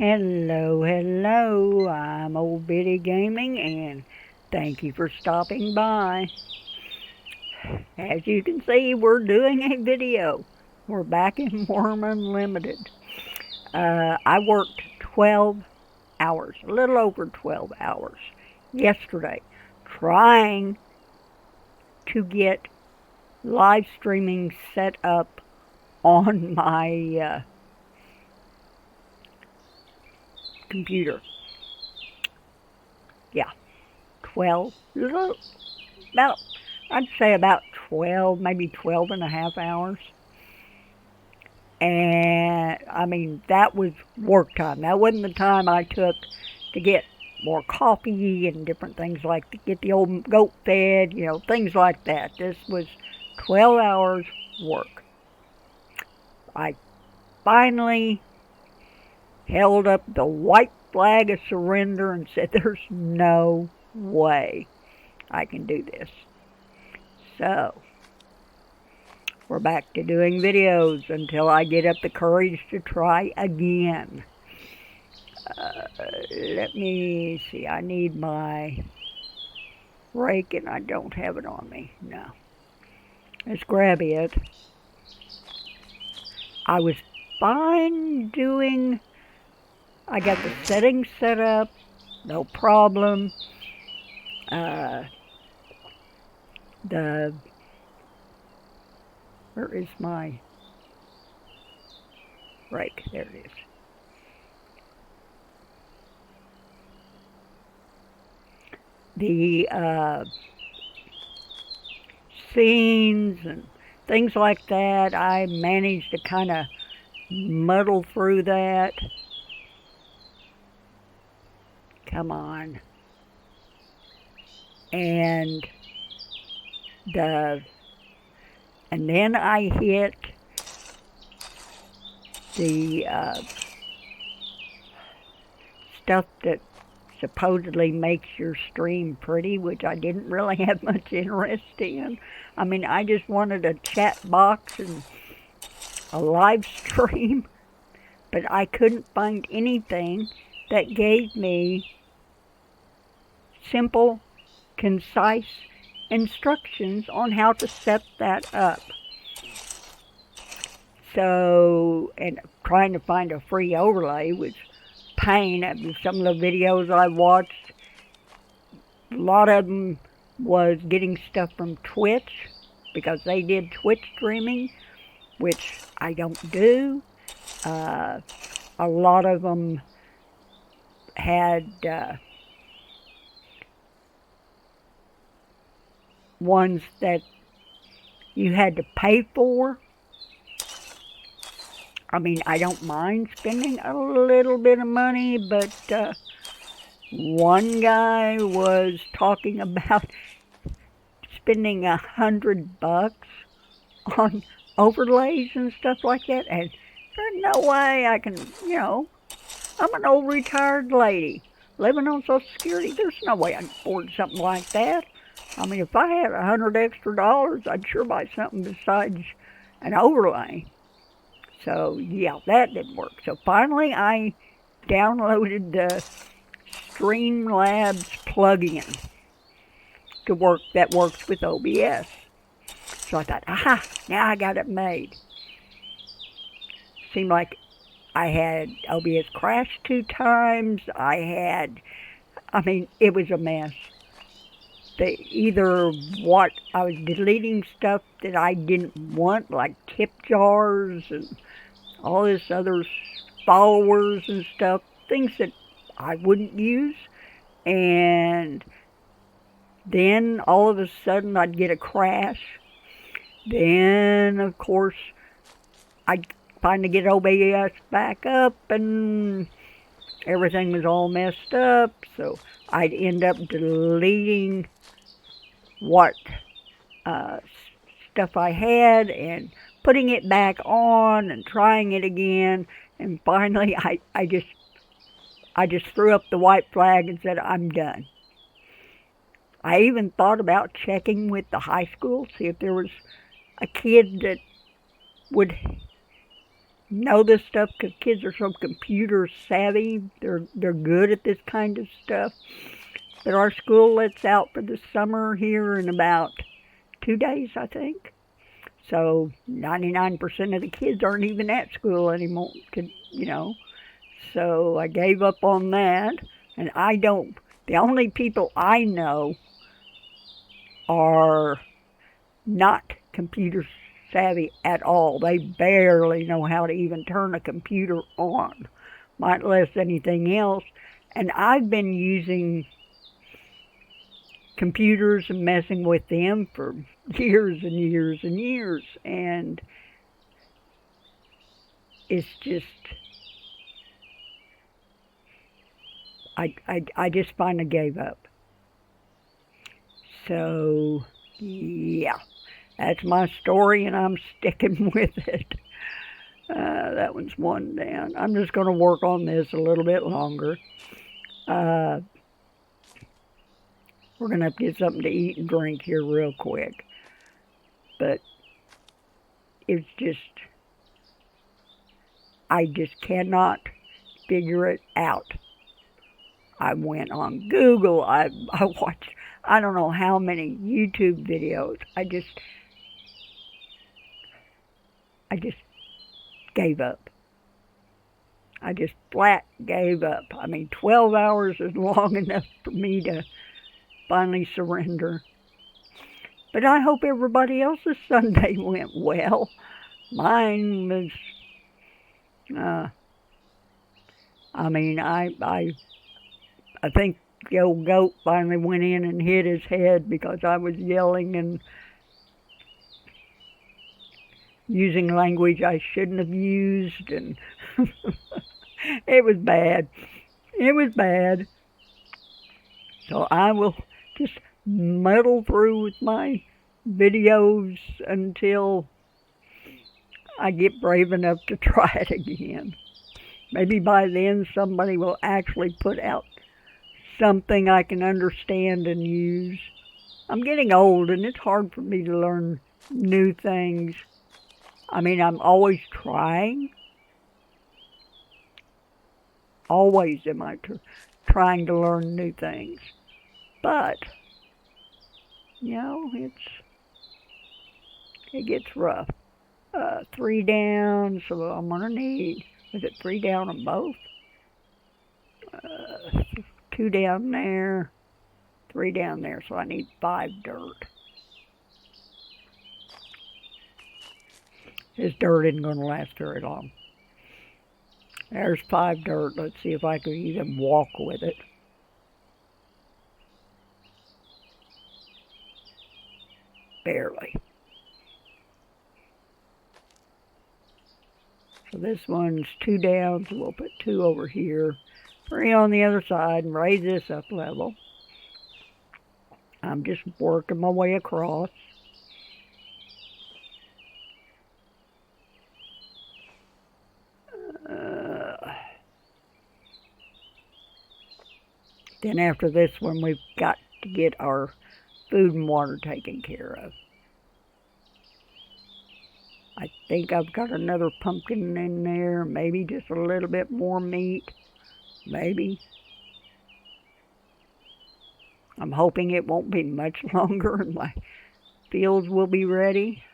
Hello, hello, I'm Old Biddy Gaming and thank you for stopping by. As you can see, we're doing a video. We're back in Wurm Unlimited. I worked 12 hours, a little over 12 hours yesterday, trying to get live streaming set up on my computer. Yeah, 12, I'd say about 12, maybe 12 and a half hours. And I mean, that was work time. That wasn't the time I took to get more coffee and different things like to get the old goat fed, things like that. This was 12 hours work. I finally held up the white flag of surrender and said, there's no way I can do this. So, we're back to doing videos until I get up the courage to try again. Let me see, I need my rake and I don't have it on me. No. Let's grab it. I was fine doing, I got the settings set up, no problem. Where is my rake? There it is. The scenes and things like that, I managed to kind of muddle through that. Come on. And then I hit the stuff that supposedly makes your stream pretty, which I didn't really have much interest in. I mean, I just wanted a chat box and a live stream, but I couldn't find anything that gave me simple, concise instructions on how to set that up. So, and trying to find a free overlay was pain. I mean, some of the videos I watched, a lot of them was getting stuff from Twitch because they did Twitch streaming, which I don't do. A lot of them had ones that you had to pay for. I mean, I don't mind spending a little bit of money, but one guy was talking about spending $100 on overlays and stuff like that, and there's no way I can, I'm an old retired lady living on Social Security. There's no way I can afford something like that. I mean, if I had $100 extra, I'd sure buy something besides an overlay. So, yeah, that didn't work. So finally, I downloaded the Streamlabs plugin that works with OBS. So I thought, aha, now I got it made. Seemed like I had OBS crash 2 times. I mean, it was a mess. Either what I was deleting stuff that I didn't want, like tip jars and all this other followers and stuff, things that I wouldn't use. And then all of a sudden I'd get a crash. Then, of course, I'd finally get OBS back up and everything was all messed up. So I'd end up deleting what stuff I had and putting it back on and trying it again. And finally, I just threw up the white flag and said, I'm done. I even thought about checking with the high school, see if there was a kid that would know this stuff because kids are so computer savvy. They're good at this kind of stuff. But our school lets out for the summer here in about 2 days, I think. So 99% of the kids aren't even at school anymore. You know, so I gave up on that, and I don't. The only people I know are not computer savvy at all. They barely know how to even turn a computer on, much less anything else. And I've been using computers and messing with them for years and years and years. And it's just, I just finally gave up. So, yeah, that's my story, and I'm sticking with it. That one's one down. I'm just going to work on this a little bit longer. Uh, we're going to have to get something to eat and drink here real quick. But it's just, I just cannot figure it out. I went on Google. I watched, I don't know how many YouTube videos. I just gave up. I just flat gave up. I mean, 12 hours is long enough for me to finally surrender. But I hope everybody else's Sunday went well. Mine was, I mean, I think the old goat finally went in and hit his head because I was yelling and using language I shouldn't have used, and it was bad. It was bad. So I will just muddle through with my videos until I get brave enough to try it again. Maybe by then somebody will actually put out something I can understand and use. I'm getting old and it's hard for me to learn new things. I mean, I'm always trying. Always am I trying to learn new things. But, you know, it gets rough. 3 down, so I'm going to need, is it 3 down on both? 2 down there, 3 down there, so I need 5 dirt. This dirt isn't going to last very long. There's 5 dirt. Let's see if I can even walk with it. Barely. So this one's 2 down, so we'll put 2 over here, 3 on the other side, and raise this up level. I'm just working my way across. Then after this one, we've got to get our food and water taken care of. I think I've got another pumpkin in there, maybe just a little bit more meat, maybe. I'm hoping it won't be much longer and my fields will be ready.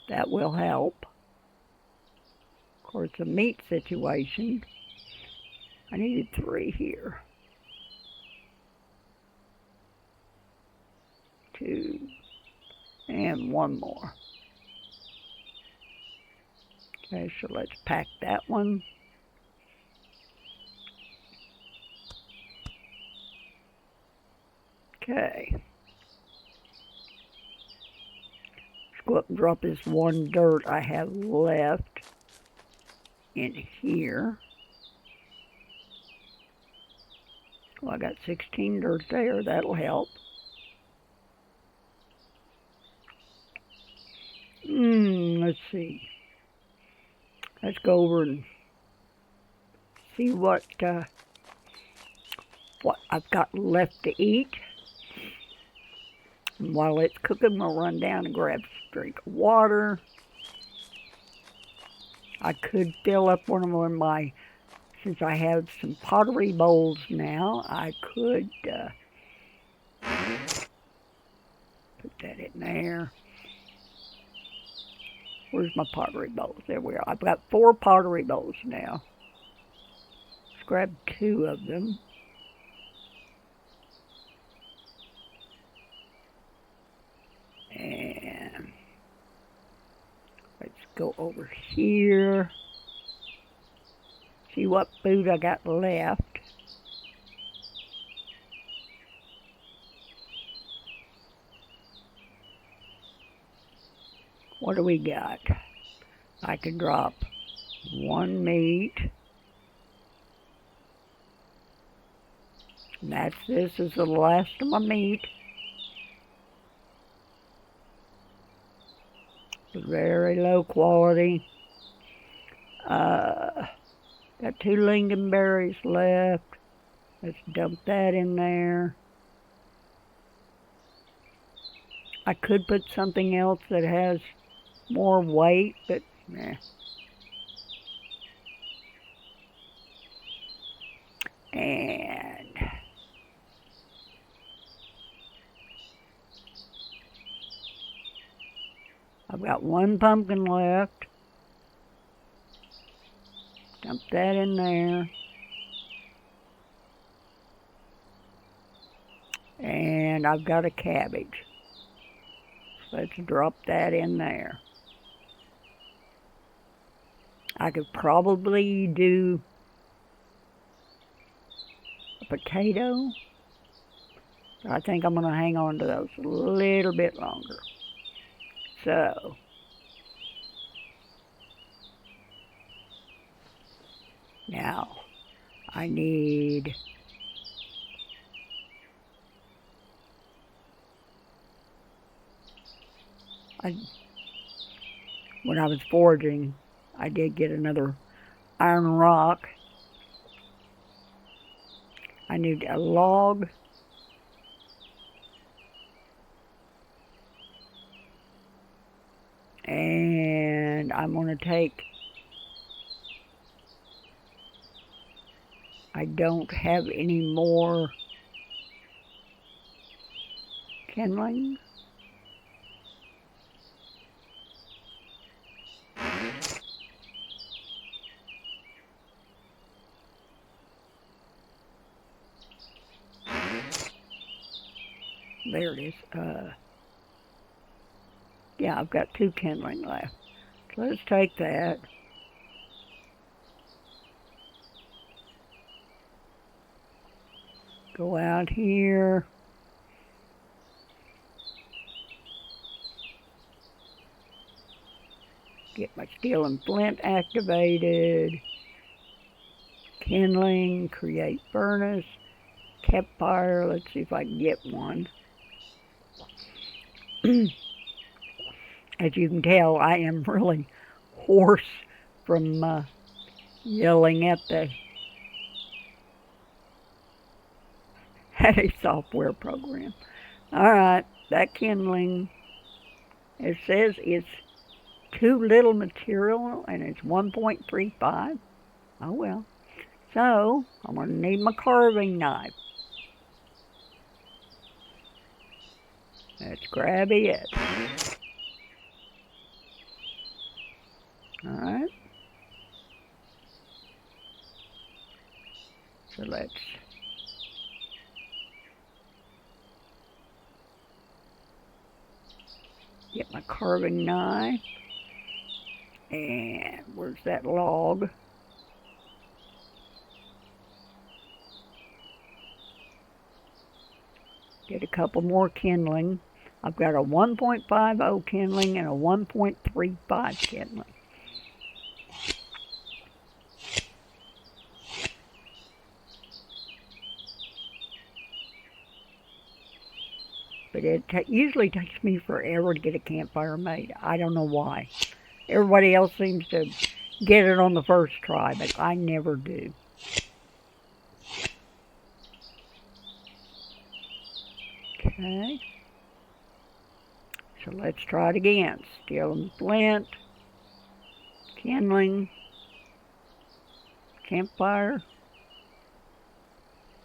That will help. Of course, the meat situation, I needed 3 here. 2, and 1 more. Okay, so let's pack that one. Okay. Let's go up and drop this 1 dirt I have left in here. Well, I got 16 dirt there. That'll help. Let's see. Let's go over and see what I've got left to eat. And while it's cooking, we'll run down and grab a drink of water. I could fill up one of my, since I have some pottery bowls now, I could put that in there. Where's my pottery bowls? There we are. I've got 4 pottery bowls now. Let's grab 2 of them. And let's go over here. See what food I got left. What do we got? I can drop 1 meat. And this is the last of my meat. Very low quality. Got 2 lingonberries left. Let's dump that in there. I could put something else that has more weight, but nah. And I've got 1 pumpkin left. Dump that in there. And I've got a cabbage. So let's drop that in there. I could probably do a potato. I think I'm going to hang on to those a little bit longer. So, now I need when I was foraging, I did get another iron rock. I need a log. And I'm going to take, I don't have any more kindling. There it is. Yeah, I've got 2 kindling left. So let's take that. Go out here. Get my steel and flint activated. Kindling, create furnace, campfire. Let's see if I can get one. As you can tell, I am really hoarse from yelling at a software program. Alright, that kindling, it says it's too little material and it's 1.35. Oh well. So, I'm going to need my carving knife. Let's grab it. Alright. So let's get my carving knife. And where's that log? Get a couple more kindling. I've got a 1.50 kindling and a 1.35 kindling. But it usually takes me forever to get a campfire made. I don't know why. Everybody else seems to get it on the first try, but I never do. Okay. So let's try it again. Steel and flint, kindling, campfire,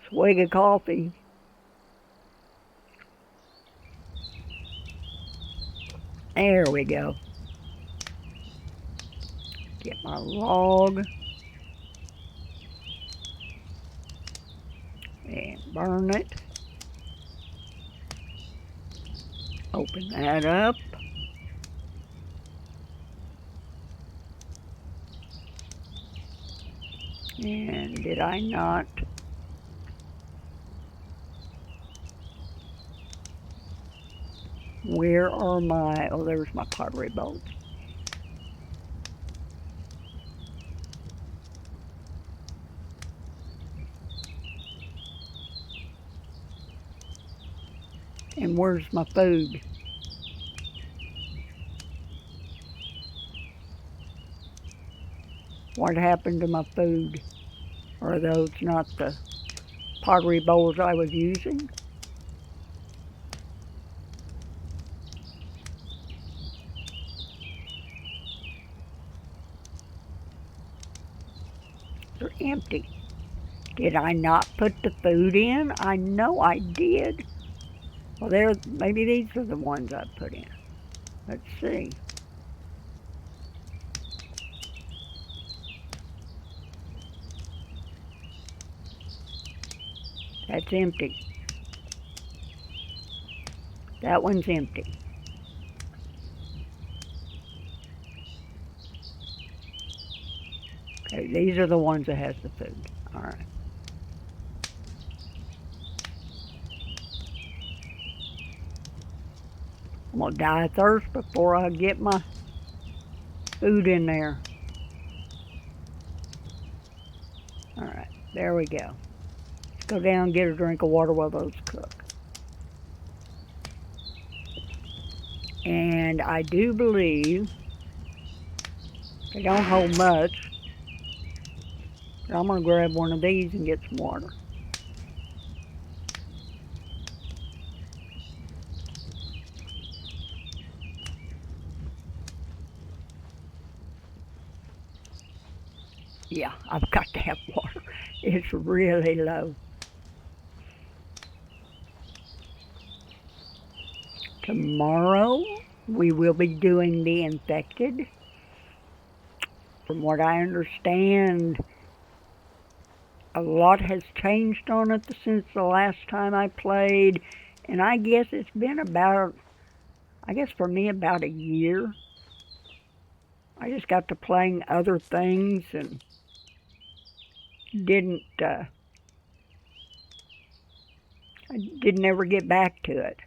swig of coffee. There we go. Get my log and burn it. Open that up. And did I not? Where are my, oh, there's my pottery bolts. And where's my food? What happened to my food? Are those not the pottery bowls I was using? They're empty. Did I not put the food in? I know I did. Well, maybe these are the ones I put in. Let's see. That's empty. That one's empty. Okay, these are the ones that has the food. All right. I'm gonna die of thirst before I get my food in there. All right, there we go. Let's go down and get a drink of water while those cook. And I do believe they don't hold much. But I'm gonna grab one of these and get some water. Yeah, I've got to have water. It's really low. Tomorrow we will be doing the infected. From what I understand, a lot has changed on it since the last time I played, and I guess it's been about, I guess for me about a year. I just got to playing other things and didn't, I didn't ever get back to it.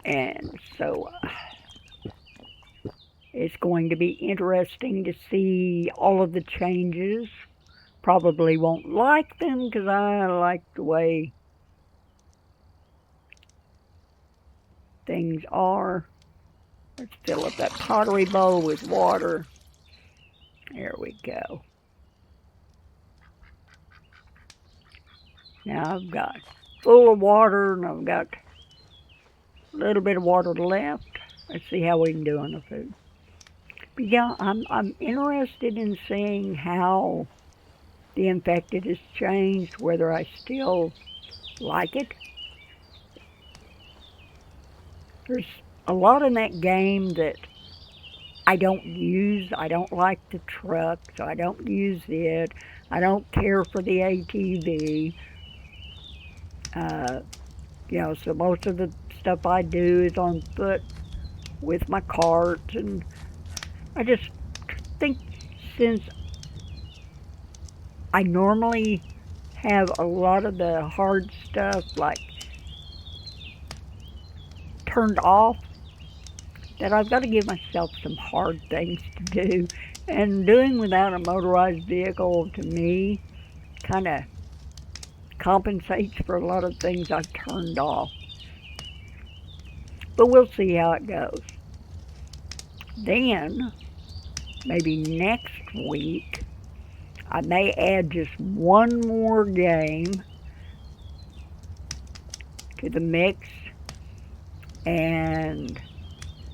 And so it's going to be interesting to see all of the changes. Probably won't like them because I like the way things are. Let's fill up that pottery bowl with water. There we go. Now I've got full of water and I've got a little bit of water left. Let's see how we can do on the food. But yeah, I'm interested in seeing how the infected has changed, whether I still like it. There's a lot in that game that I don't use. I don't like the truck, so I don't use it. I don't care for the ATV. So most of the stuff I do is on foot with my cart, and I just think since I normally have a lot of the hard stuff like turned off, that I've got to give myself some hard things to do. And doing without a motorized vehicle to me kind of compensates for a lot of things I've turned off. But we'll see how it goes. Then, maybe next week, I may add just one more game to the mix, and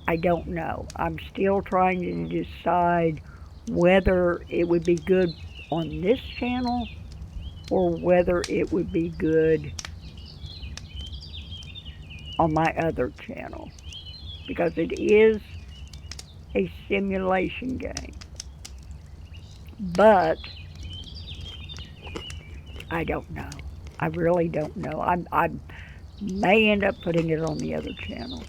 I don't know. I'm still trying to decide whether it would be good on this channel or whether it would be good on my other channel, because it is a simulation game. But I don't know. I really don't know. I may end up putting it on the other channel.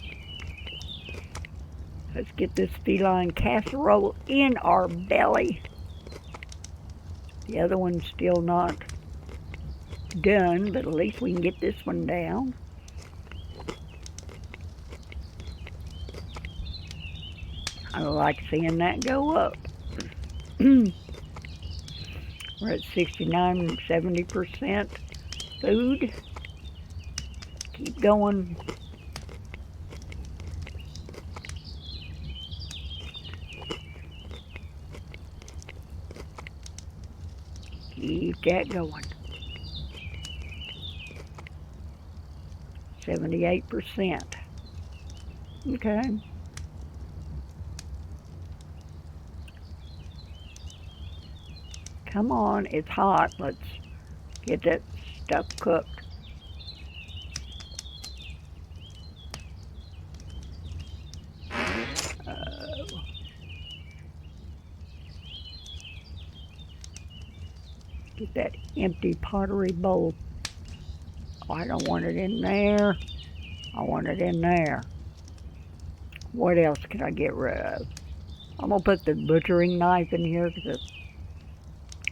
Let's get this feline casserole in our belly. The other one's still not done, but at least we can get this one down. I like seeing that go up. We're at 69 and 70% food. Keep going. Keep that going. 78%. Okay. Come on, it's hot. Let's get that stuff cooked. Get that empty pottery bowl. Oh, I don't want it in there. I want it in there. What else can I get rid of? I'm going to put the butchering knife in here because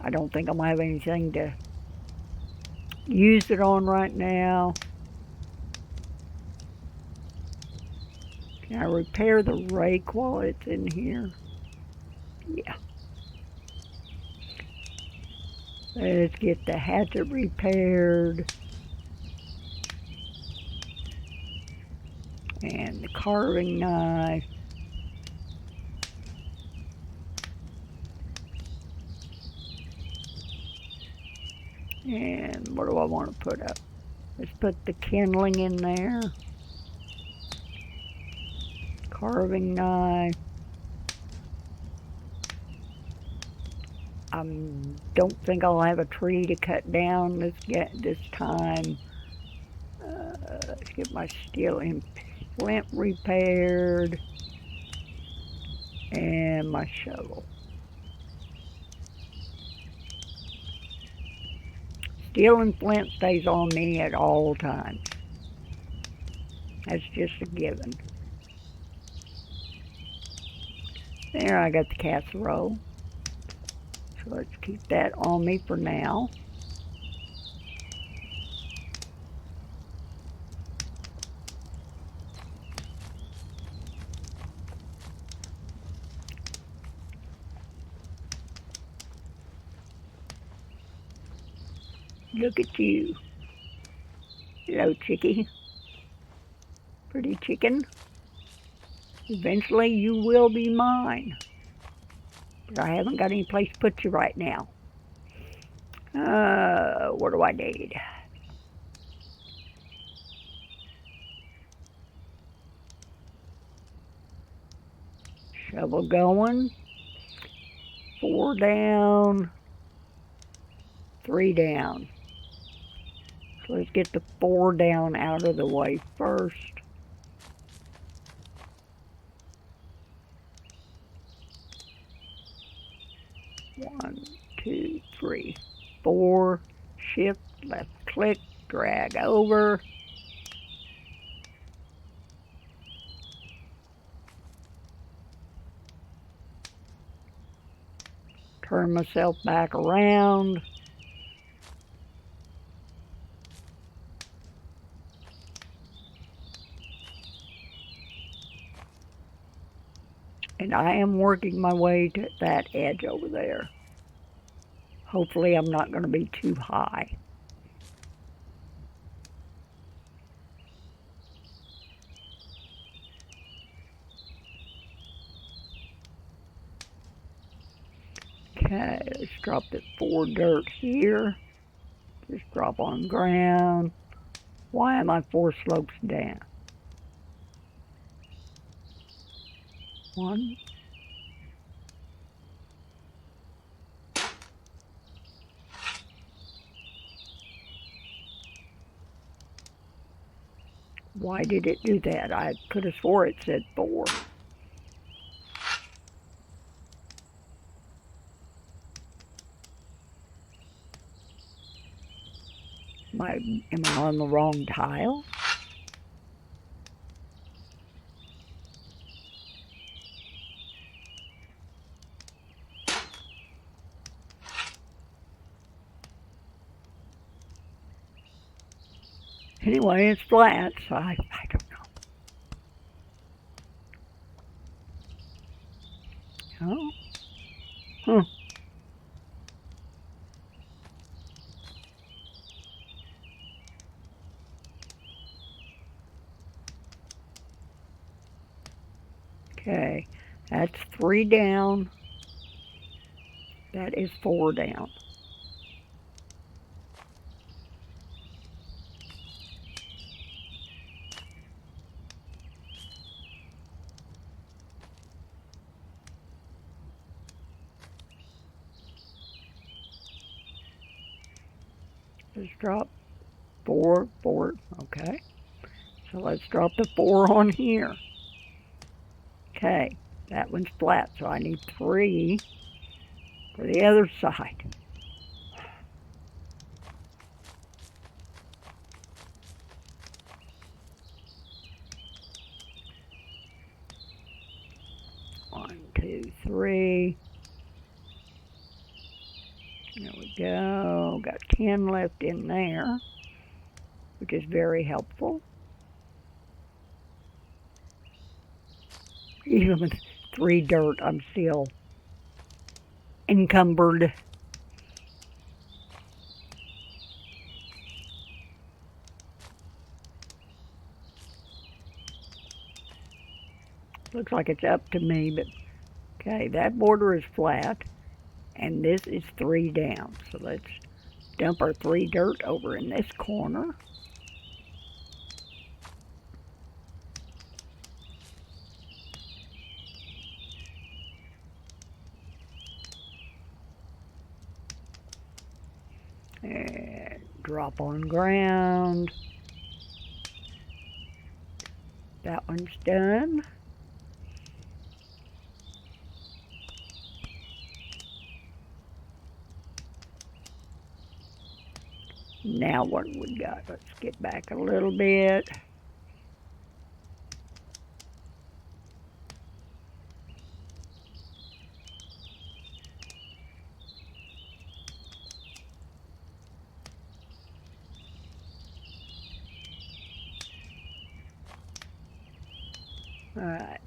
I don't think I'm going to have anything to use it on right now. Can I repair the rake while it's in here? Yeah. Let's get the hatchet repaired. And the carving knife. And what do I want to put up? Let's put the kindling in there. Carving knife. I don't think I'll have a tree to cut down this time. Let's get my steel and flint repaired. And my shovel. Steel and flint stays on me at all times. That's just a given. There, I got the casserole. So let's keep that on me for now. Look at you. Hello, chickie. Pretty chicken. Eventually you will be mine. But I haven't got any place to put you right now. What do I need? Shovel going. 4 down. 3 down. So let's get the 4 down out of the way first. 1, 2, 3, 4. Shift, left click, drag over. Turn myself back around. And I am working my way to that edge over there. Hopefully I'm not going to be too high. Okay, let's drop the 4 dirt here. Just drop on ground. Why am I 4 slopes down? One. Why did it do that? I could have swore it said 4. Am I on the wrong tile? Anyway, it's flat, so I don't know. Oh. Huh. Okay, that's 3 down. That is 4 down. Let's drop 4, 4. Okay, so let's drop the 4 on here. Okay, that one's flat, so I need 3 for the other side. One, 2, 3. There we go. Got 10 left in there, which is very helpful. Even with 3 dirt, I'm still encumbered. Looks like it's up to me, but okay, that border is flat, and this is 3 down. So let's dump our 3 dirt over in this corner. And drop on ground. That one's done. Now what we got? Let's get back a little bit. All right.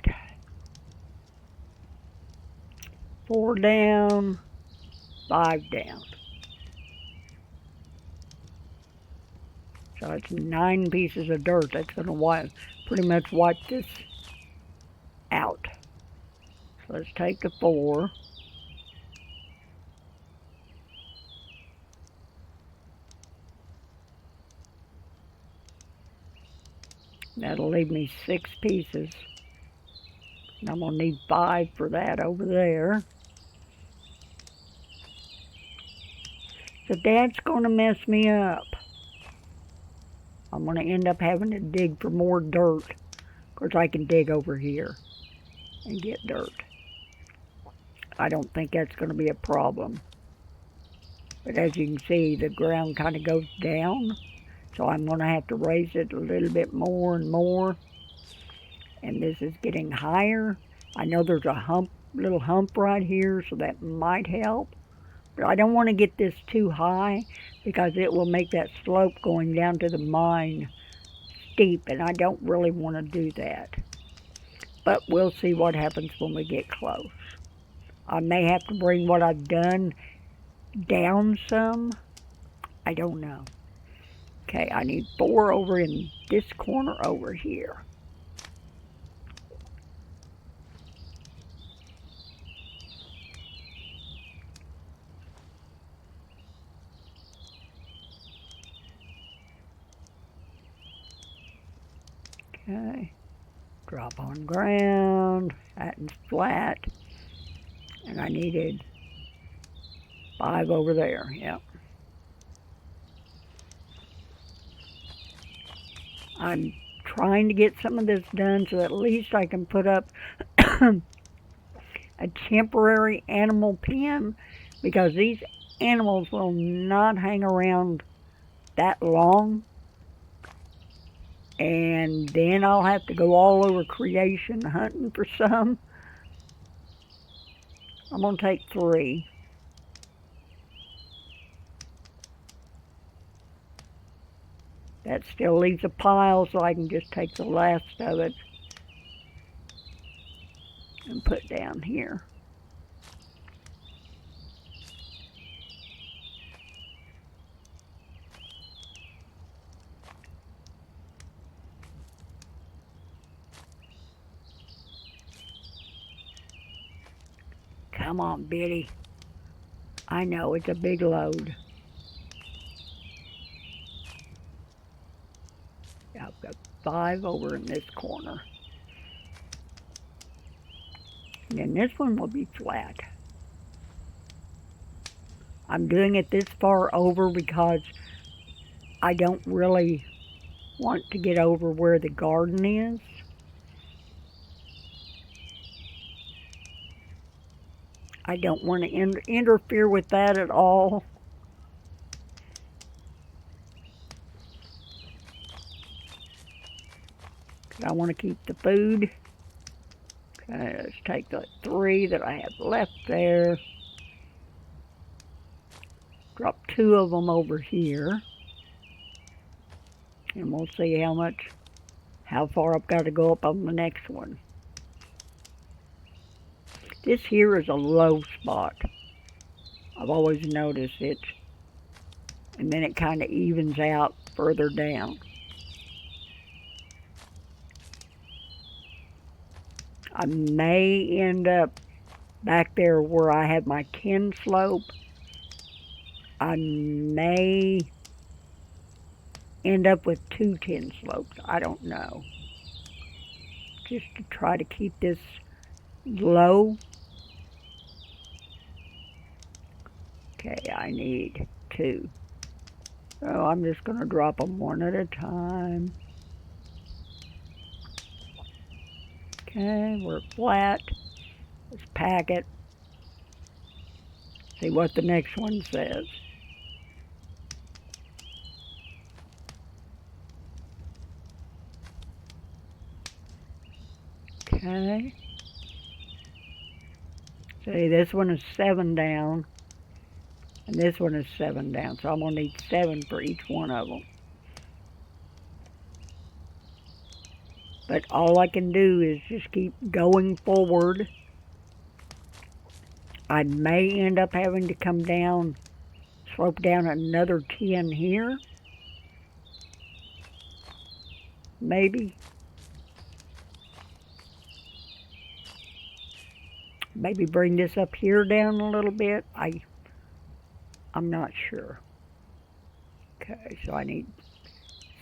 4 down, 5 down. So it's 9 pieces of dirt. That's going to pretty much wipe this out. So let's take the 4. That'll leave me 6 pieces. And I'm going to need 5 for that over there. So that's going to mess me up. I'm going to end up having to dig for more dirt. Of course, I can dig over here and get dirt. I don't think that's going to be a problem. But as you can see, the ground kind of goes down. So I'm going to have to raise it a little bit more and more. And this is getting higher. I know there's a little hump right here, so that might help. But I don't want to get this too high because it will make that slope going down to the mine steep, and I don't really want to do that. But we'll see what happens when we get close. I may have to bring what I've done down some. I don't know. Okay, I need 4 over in this corner over here. Okay, drop on ground. That is flat. And I needed 5 over there. Yep. I'm trying to get some of this done so at least I can put up a temporary animal pen, because these animals will not hang around that long. And then I'll have to go all over creation hunting for some. I'm going to take 3. That still leaves a pile, so I can just take the last of it and put down here. Come on, Biddy. I know it's a big load. I've got 5 over in this corner. And then this one will be flat. I'm doing it this far over because I don't really want to get over where the garden is. I don't want to interfere with that at all. I want to keep the food. Okay, let's take the 3 that I have left there. Drop 2 of them over here. And we'll see how far I've got to go up on the next one. This here is a low spot. I've always noticed it. And then it kind of evens out further down. I may end up back there where I have my 10 slope. I may end up with 2 10 slopes. I don't know. Just to try to keep this low. Okay, I need 2. So I'm just going to drop them one at a time. Okay, we're flat. Let's pack it. See what the next one says. Okay. See, this one is 7 down. And this one is 7 down. So I'm going to need 7 for each one of them. But all I can do is just keep going forward. I may end up having to come down, slope down another 10 here. Maybe. Maybe bring this up here down a little bit. I'm not sure. Okay, so I need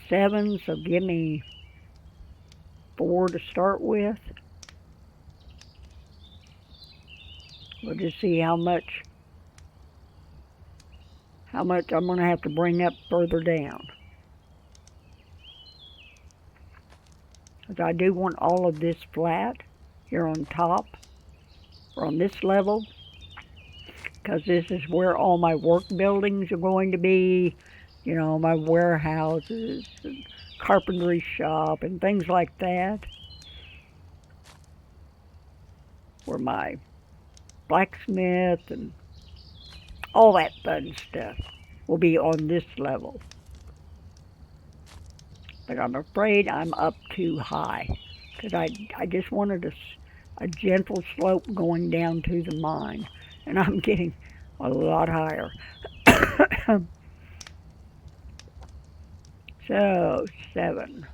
7, so give me 4 to start with. We'll just see how much I'm going to have to bring up further down. Because I do want all of this flat here on top, or on this level, because this is where all my work buildings are going to be, you know, my warehouses and carpentry shop and things like that, where my blacksmith and all that fun stuff will be on this level. But I'm afraid I'm up too high, because I just wanted a gentle slope going down to the mine, and I'm getting a lot higher. So 7.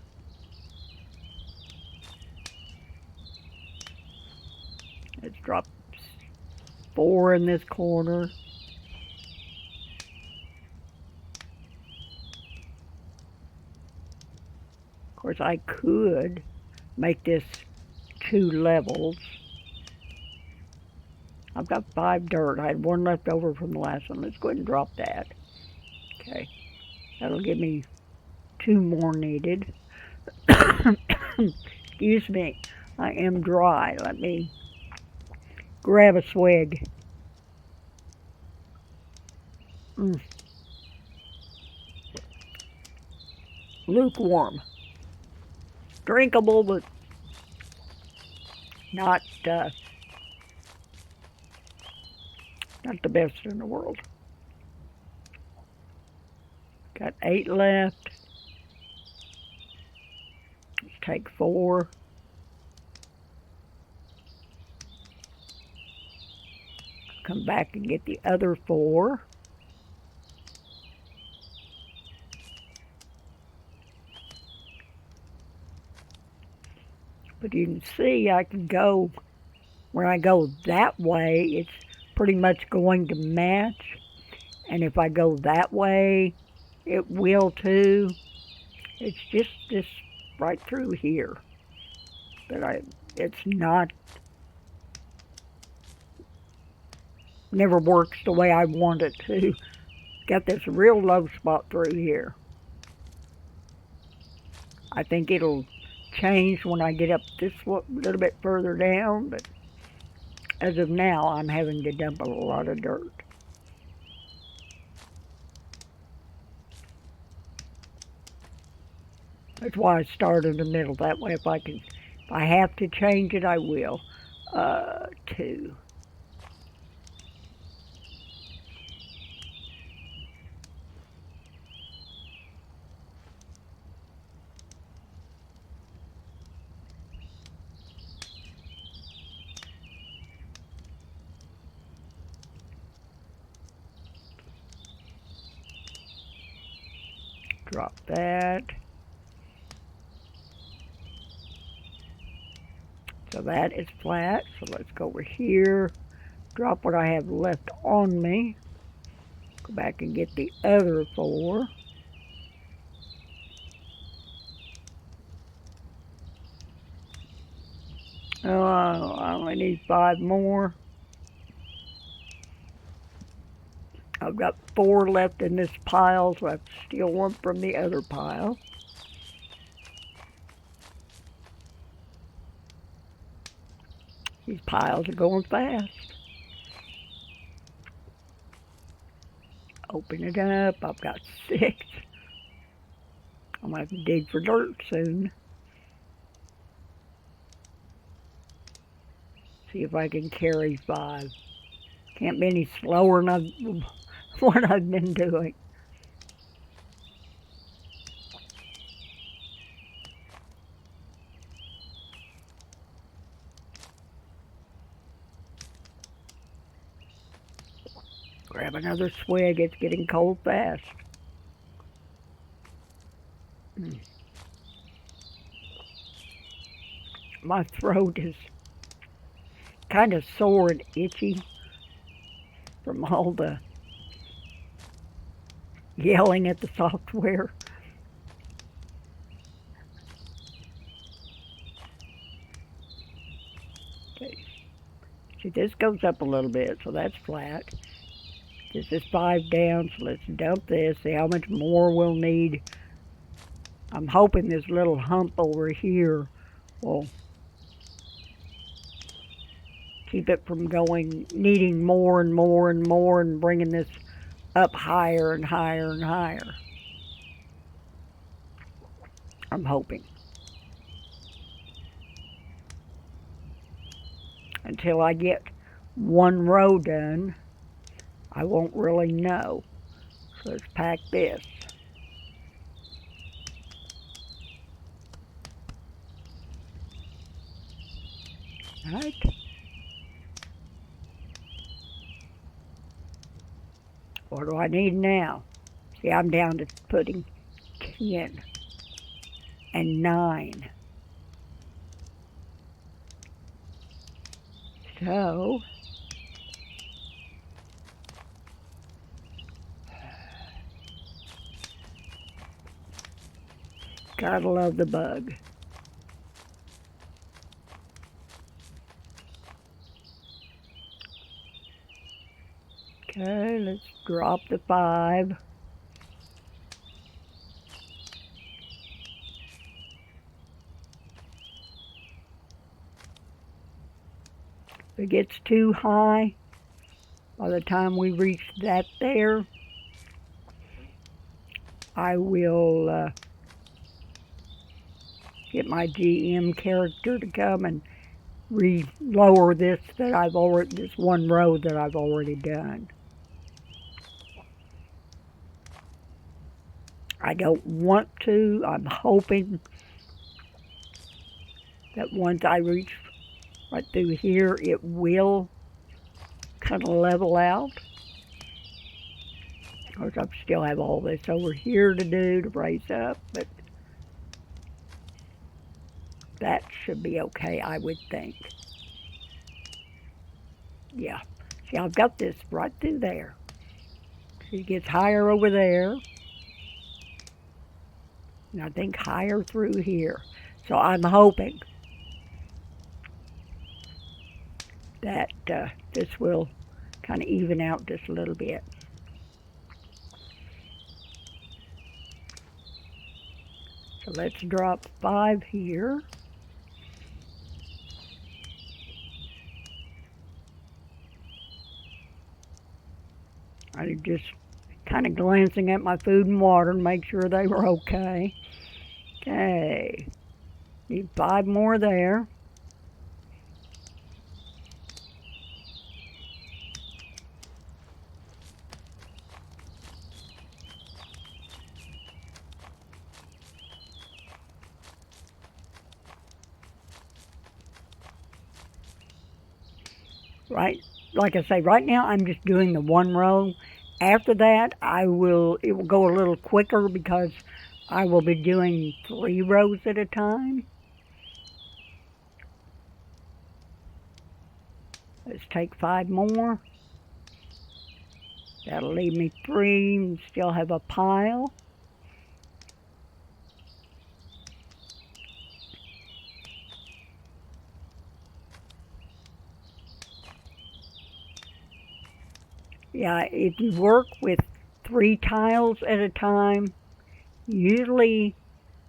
Let's drop 4 in this corner. Of course, I could make this 2 levels. I've got 5 dirt. I had 1 left over from the last one. Let's go ahead and drop that. Okay, that'll give me 2 more needed. Excuse me, I am dry. Let me grab a swig. Mm. Lukewarm. Drinkable, but not not the best in the world. Got 8 left. Let's take 4. Come back and get the other 4. But you can see I can go, when I go that way, it's pretty much going to match. And if I go that way, it will too. It's just this right through here that it's not, never works the way I want it to. Got this real low spot through here. I think it'll change when I get up this little bit further down, but as of now, I'm having to dump a lot of dirt. That's why I start in the middle. That way, if I have to change it, I will. 2. Drop that. So that is flat. So let's go over here. Drop what I have left on me. Go back and get the other 4. Oh, I only need 5 more. I've got 4 left in this pile, so I have to steal 1 from the other pile. These piles are going fast. Open it up. I've got 6. I'm going to have to dig for dirt soon. See if I can carry 5. Can't be any slower than what I've been doing. Grab another swig. It's getting cold fast. My throat is kind of sore and itchy from all the yelling at the software. Okay. See, this goes up a little bit, so that's flat. This is 5 down, so let's dump this. See how much more we'll need. I'm hoping this little hump over here will keep it from needing more and more and more and bringing this up higher and higher and higher. I'm hoping. Until I get 1 row done, I won't really know. So let's pack this. All right. What do I need now? See, I'm down to putting 10 and 9. So, gotta love the bug. Okay, let's drop the 5. If it gets too high, by the time we reach that there, I will get my GM character to come and lower this this one row that I've already done. I don't want to. I'm hoping that once I reach right through here, it will kind of level out. Of course, I still have all this over here to do to raise up, but that should be okay, I would think. Yeah. See, I've got this right through there. See, it gets higher over there. And I think higher through here. So I'm hoping that this will kind of even out just a little bit. So let's drop 5 here. I'm just kind of glancing at my food and water to make sure they were okay. Okay, need 5 more there. Right, like I say, right now I'm just doing the 1 row. After that, it will go a little quicker because I will be doing 3 rows at a time. Let's take 5 more. That'll leave me 3 and still have a pile. Yeah, if you work with 3 tiles at a time, usually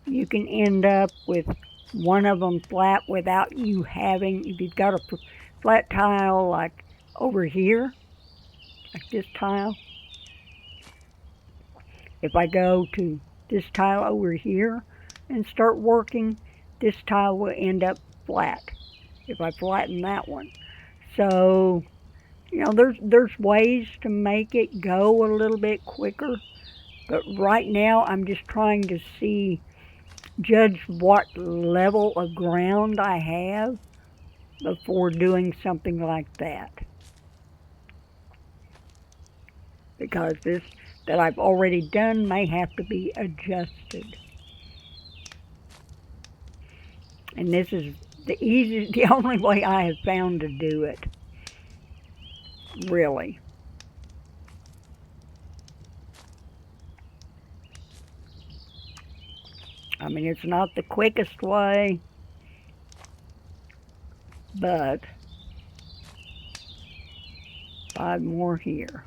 you can end up with one of them flat without you having, if you've got a flat tile like over here, like this tile, if I go to this tile over here and start working, this tile will end up flat if I flatten that one. So, you know, there's ways to make it go a little bit quicker, but right now I'm just trying to judge what level of ground I have before doing something like that. Because this that I've already done may have to be adjusted. And this is the only way I have found to do it, really. I mean, it's not the quickest way, but 5 more here.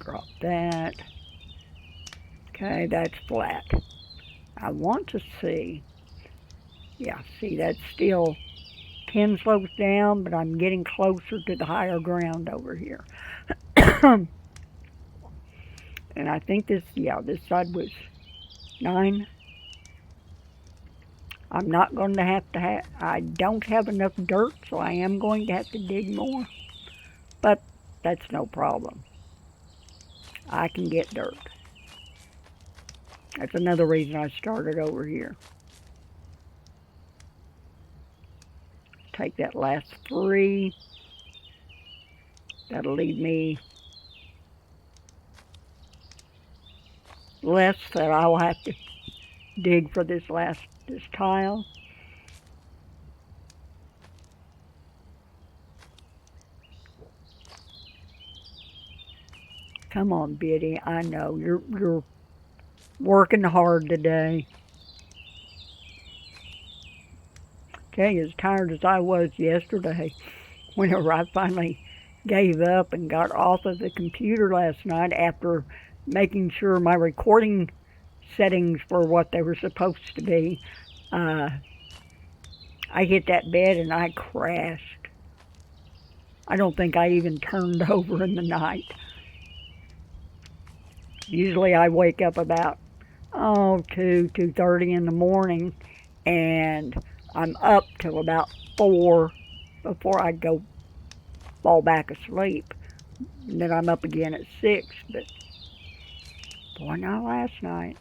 Drop that. Okay, that's flat. I want to see. Yeah, see, that's still 10 slopes down, but I'm getting closer to the higher ground over here. And I think this side was 9. I'm not going to have, I don't have enough dirt, so I am going to have to dig more. But that's no problem. I can get dirt. That's another reason I started over here. Take that last 3. That'll leave me less that I will have to dig for this tile. Come on, Biddy. I know you're working hard today. Tell you, as tired as I was yesterday, whenever I finally gave up and got off of the computer last night after making sure my recording settings were what they were supposed to be, uh, I hit that bed and I crashed. I don't think I even turned over in the night. Usually I wake up about 2:30 in the morning, and I'm up till about 4 before I go fall back asleep. And then I'm up again at 6, but boy, not last night.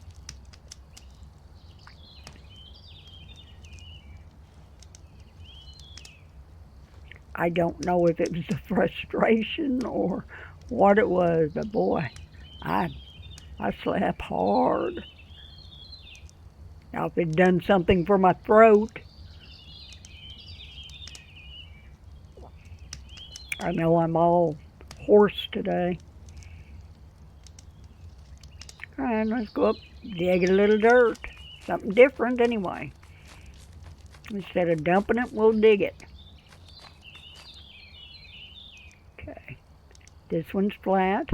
I don't know if it was the frustration or what it was, but boy, I I slept hard. Now if it'd done something for my throat, I know I'm all hoarse today. All right, let's go up, dig a little dirt. Something different anyway. Instead of dumping it, we'll dig it. Okay, this one's flat.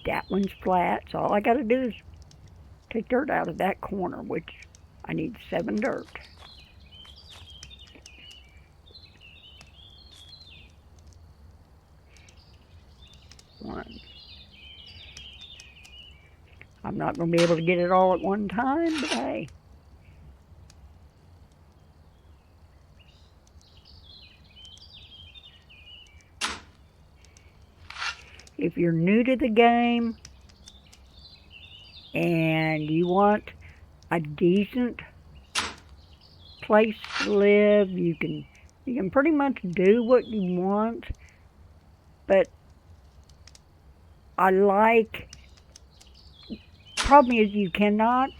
That one's flat. So all I got to do is take dirt out of that corner, which I need 7 dirt. One. I'm not going to be able to get it all at one time, but hey. If you're new to the game and you want a decent place to live, you can pretty much do what you want, but problem is you cannot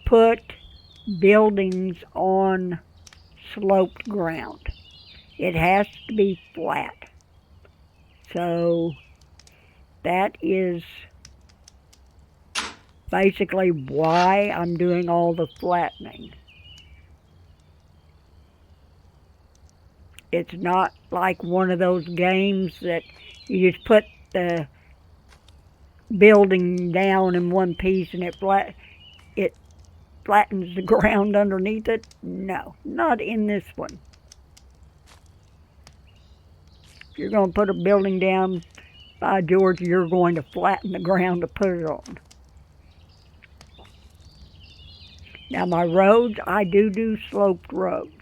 put buildings on sloped ground. It has to be flat. So that is basically why I'm doing all the flattening. It's not like one of those games that you just put the building down in one piece and it flattens the ground underneath it. No, not in this one. If you're going to put a building down, by George, you're going to flatten the ground to put it on. Now my roads, I do sloped roads.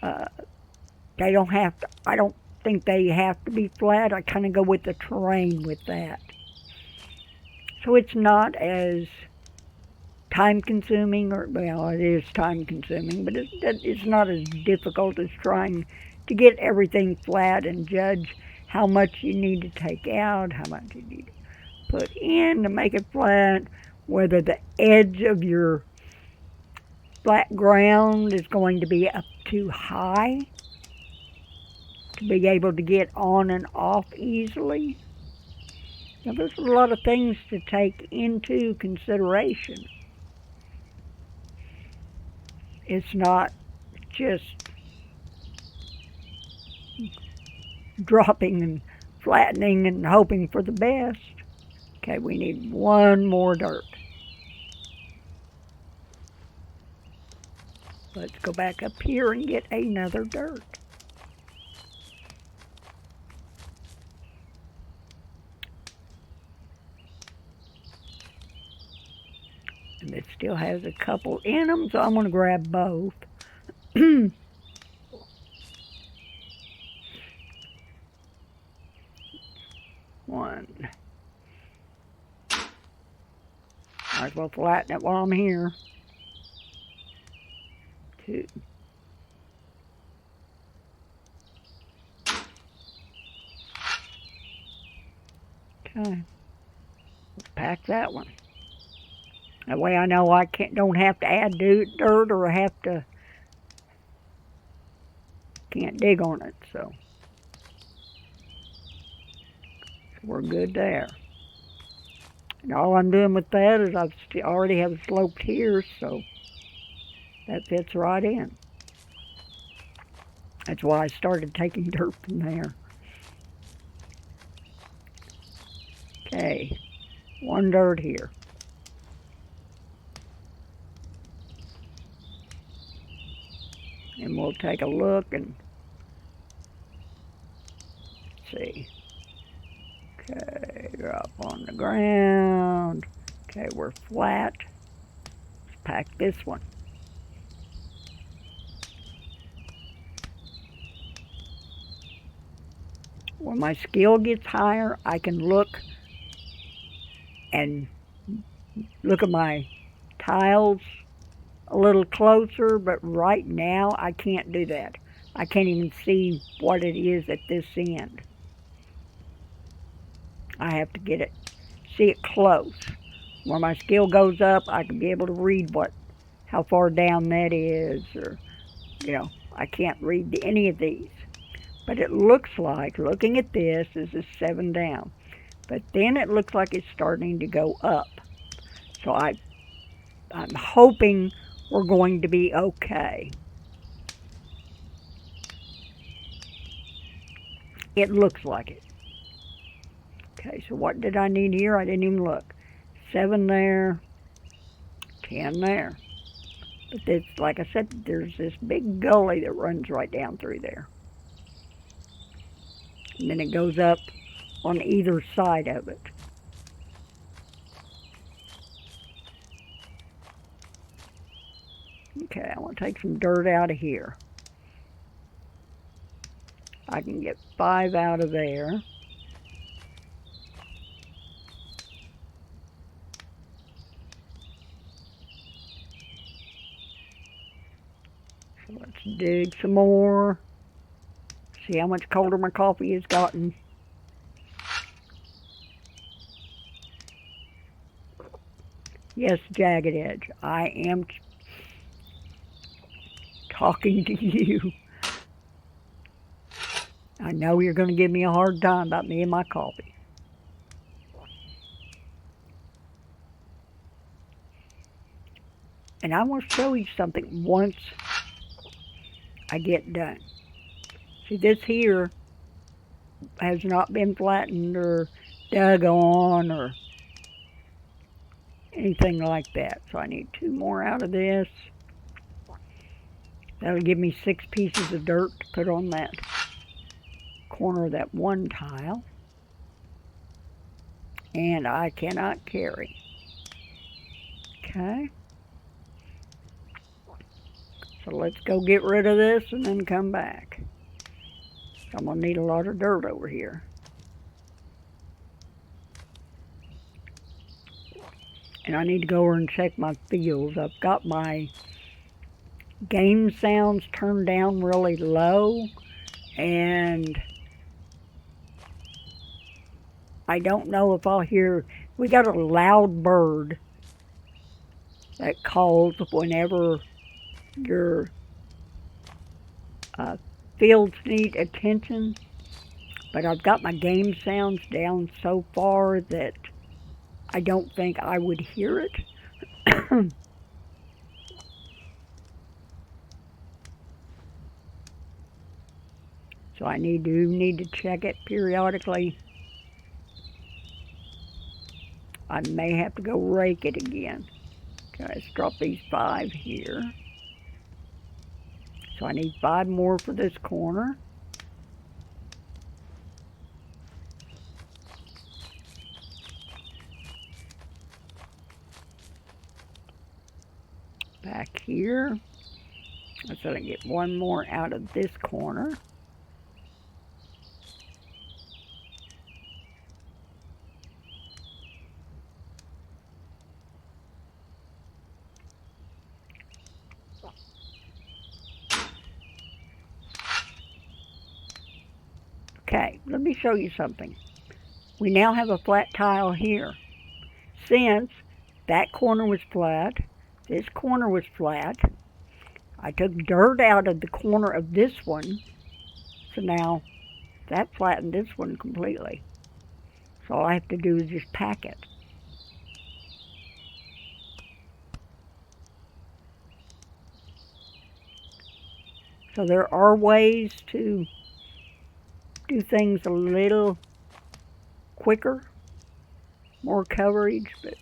They don't have to, I don't think they have to be flat. I kind of go with the terrain with that. So it's not as time consuming, or well, it is time consuming, but it's not as difficult as trying to get everything flat and judge how much you need to take out, how much you need to put in to make it flat, whether the edge of your flat ground is going to be up too high to be able to get on and off easily. Now, there's a lot of things to take into consideration. It's not just dropping and flattening and hoping for the best. Okay, we need one more dirt. Let's go back up here and get another dirt. And it still has a couple in them, so I'm going to grab both. One. Might as well flatten it while I'm here. 2. Okay. Let's pack that one. That way I know I don't have to add dirt, or I can't dig on it. So We're good there. And all I'm doing with that is I've already have it sloped here, so that fits right in. That's why I started taking dirt from there. Okay, one dirt here. And we'll take a look and see. Okay, drop on the ground. Okay, we're flat. Let's pack this one. When my skill gets higher, I can look at my tiles a little closer, but right now I can't do that. I can't even see what it is at this end. I have to see it close. When my skill goes up, I can be able to read how far down that is, or, I can't read any of these. But it looks like, looking at this, is 7 down. But then it looks like it's starting to go up. So I'm hoping we're going to be okay. It looks like it. Okay, so what did I need here? I didn't even look. 7 there, 10 there. But it's, like I said, there's this big gully that runs right down through there. And then it goes up on either side of it. Okay, I want to take some dirt out of here. I can get 5 out of there. So let's dig some more. See how much colder my coffee has gotten. Yes, Jagged Edge, I am talking to you. I know you're going to give me a hard time about me and my coffee. And I want to show you something once I get done. See, this here has not been flattened or dug on or anything like that. So I need 2 more out of this. That'll give me 6 pieces of dirt to put on that corner of that one tile. And I cannot carry. Okay. So let's go get rid of this and then come back. I'm going to need a lot of dirt over here. And I need to go over and check my fields. I've got my game sounds turned down really low, and I don't know if I'll hear. We got a loud bird that calls whenever your fields need attention, but I've got my game sounds down so far that I don't think I would hear it. So I need to check it periodically. I may have to go rake it again. Okay, let's drop these 5 here. So I need 5 more for this corner. Back here. Let's try to get 1 more out of this corner. Okay, let me show you something. We now have a flat tile here. Since that corner was flat, this corner was flat, I took dirt out of the corner of this one, so now that flattened this one completely. So all I have to do is just pack it. So there are ways to do things a little quicker, more coverage, but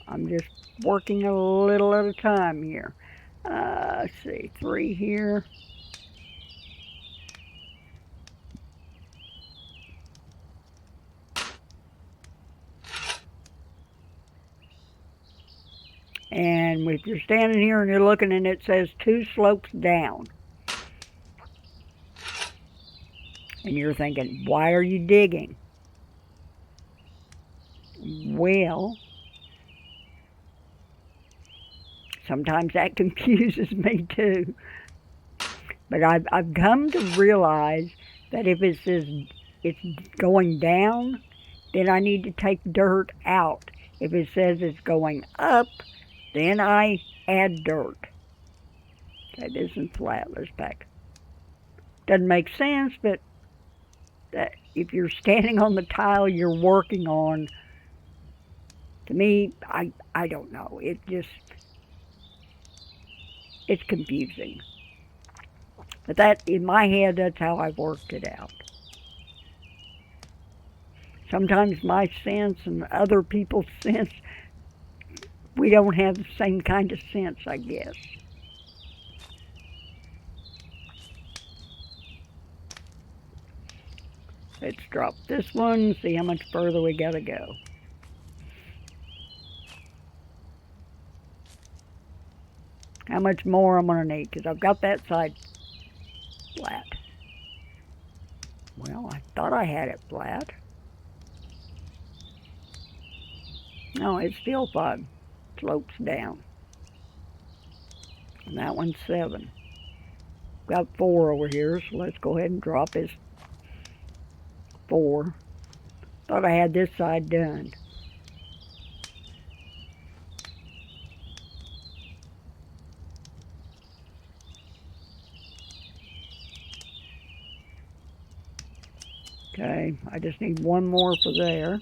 I'm just working a little at a time here. Let's see, 3 here. And if you're standing here and you're looking and it says 2 slopes down, and you're thinking, why are you digging? Well, sometimes that confuses me too. But I've come to realize that if it says it's going down, then I need to take dirt out. If it says it's going up, then I add dirt. That isn't flat. Let's back. Doesn't make sense, but that if you're standing on the tile you're working on, to me, I don't know. It's confusing. But that, in my head, that's how I've worked it out. Sometimes my sense and other people's sense, we don't have the same kind of sense, I guess. Let's drop this one, see how much further we gotta go. How much more I'm gonna need, because I've got that side flat. Well, I thought I had it flat. No, it's still 5 slopes down. And that one's 7. Got 4 over here, so let's go ahead and drop this 4. Thought I had this side done. Okay, I just need 1 more for there.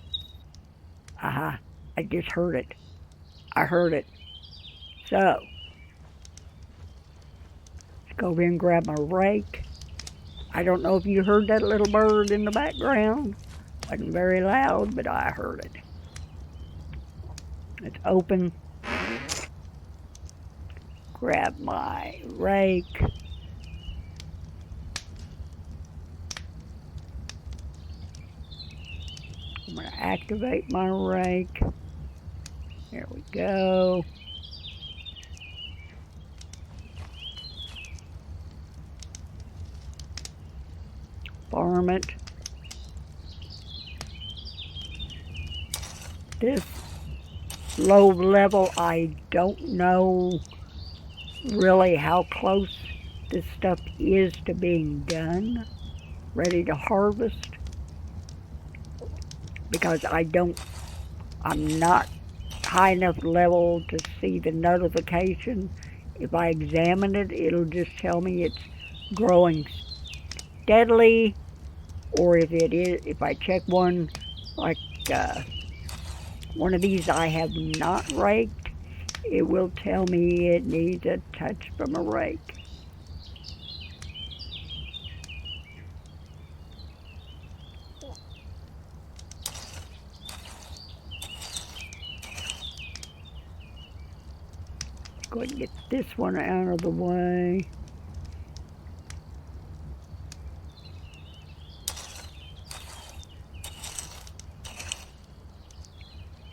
Aha, I just heard it. I heard it. So, let's go over and grab my rake. I don't know if you heard that little bird in the background. Wasn't very loud, but I heard it. It's open. Grab my rake. I'm going to activate my rake. There we go. Farm it. This low level, I don't know really how close this stuff is to being done, ready to harvest, because I'm not high enough level to see the notification. If I examine it, it'll just tell me it's growing steadily, or if I check one like one of these I have not raked, it will tell me it needs a touch from a rake. Go ahead and get this one out of the way.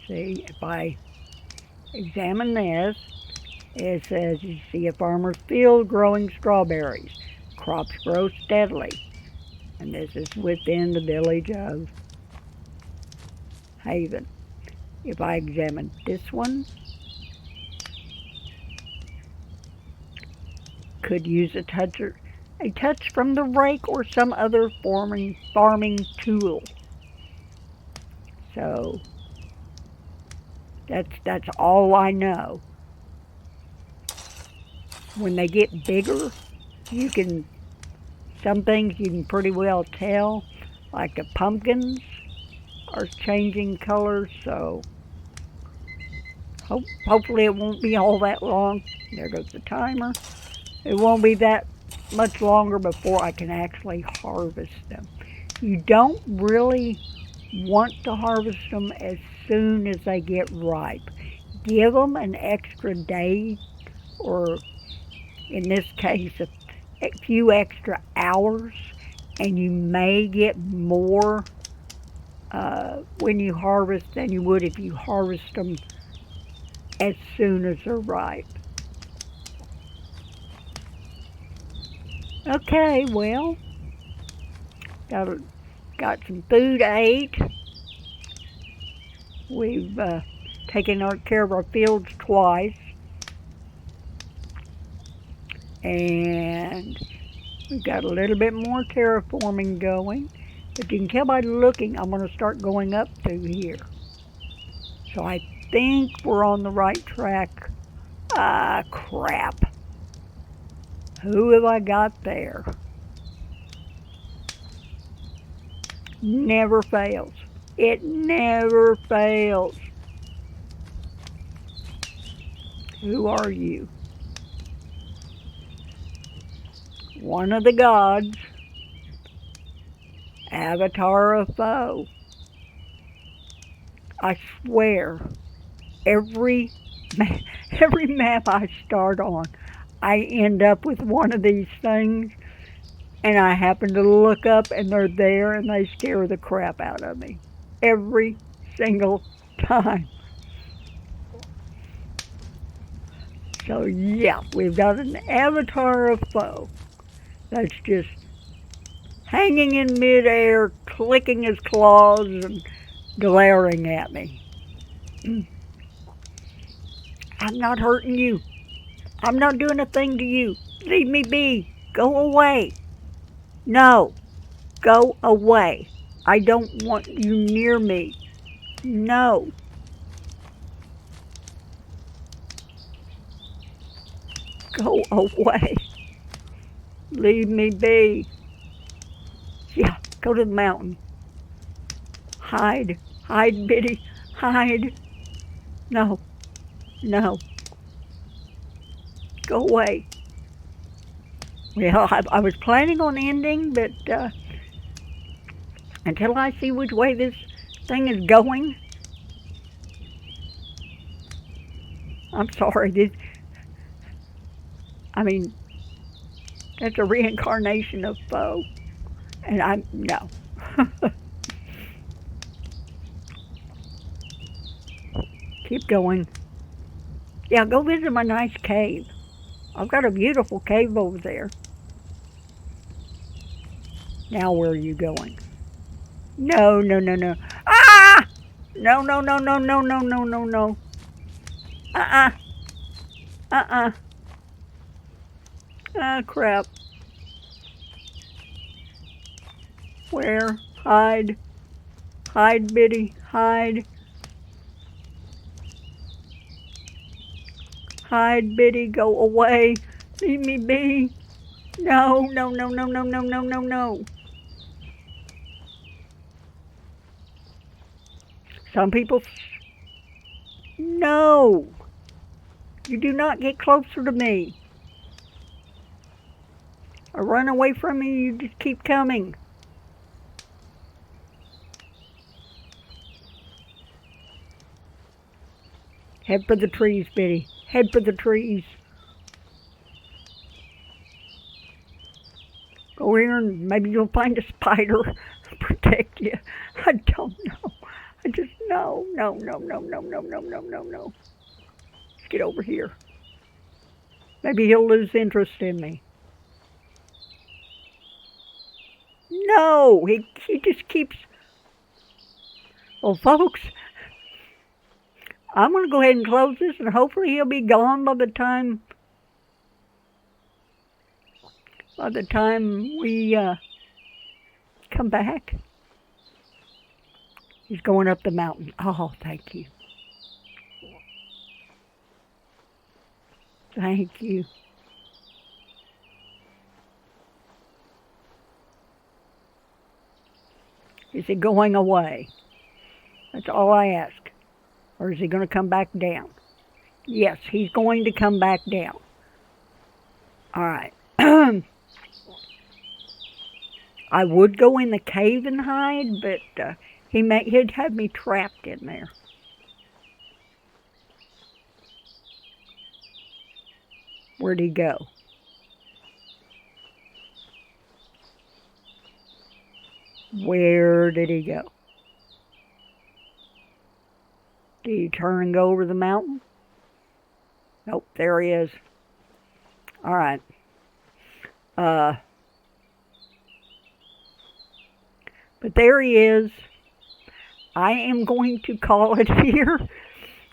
See, if I examine this, it says you see a farmer's field growing strawberries. Crops grow steadily. And this is within the village of Haven. If I examine this one, could use a touch from the rake or some other farming tool. So that's all I know. When they get bigger, some things you can pretty well tell, like the pumpkins. are changing colors, so hopefully it won't be all that long. There goes the timer. It won't be that much longer before I can actually harvest them. You don't really want to harvest them as soon as they get ripe. Give them an extra day, or in this case, a few extra hours, and you may get more when you harvest than you would if you harvest them as soon as they're ripe. Okay, well, got got some food to eat. We've taken care of our fields twice, and we've got a little bit more terraforming going. But you can tell by looking, I'm going to start going up through here. So I think we're on the right track. Ah, crap. Who have I got there? Never fails. It never fails. Who are you? One of the gods. Avatar of foe. I swear, every every map I start on, I end up with one of these things, and I happen to look up and they're there, and they scare the crap out of me. Every single time. So yeah, we've got an avatar of foe that's just hanging in midair, clicking his claws and glaring at me. I'm not hurting you. I'm not doing a thing to you. Leave me be. Go away. No, go away. I don't want you near me. No. Go away. Leave me be. Yeah, go to the mountain. Hide. Hide, Biddy. Hide. No. No. Go away. Well, I was planning on ending, but until I see which way this thing is going, I'm sorry. I mean, that's a reincarnation of foe, and no. Keep going. Yeah, go visit my nice cave. I've got a beautiful cave over there. Now where are you going? No, no, no, no. Ah! No, no, no, no, no, no, no, no, no. Uh-uh. Uh-uh. Ah, crap. Where? Hide. Hide, Biddy. Hide. Hide, Biddy. Go away. Leave me be. No, no, no, no, no, no, no, no, no. Some people... No. You do not get closer to me. I run away from you, you just keep coming. Head for the trees, Biddy. Head for the trees. Go here and maybe you'll find a spider protect you. I don't know. I just no, no, no, no, no, no, no, no, no, no. Let's get over here. Maybe he'll lose interest in me. No, he just keeps... Well, folks, I'm going to go ahead and close this, and hopefully he'll be gone by the time we come back. He's going up the mountain. Oh, thank you. Thank you. Is he going away? That's all I ask. Or is he going to come back down? Yes, he's going to come back down. All right. I would go in the cave and hide, but he'd have me trapped in there. Where'd he go? Where did he go? Did he turn and go over the mountain? Nope, there he is. All right. But there he is. I am going to call it here.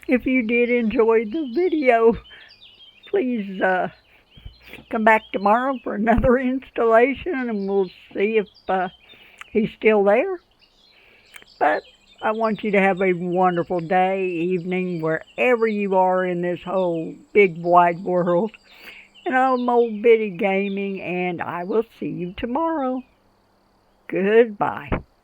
If you did enjoy the video, please come back tomorrow for another installation, and we'll see if he's still there. But I want you to have a wonderful day, evening, wherever you are in this whole big wide world. And I'm Old Biddy Gaming, and I will see you tomorrow. Goodbye.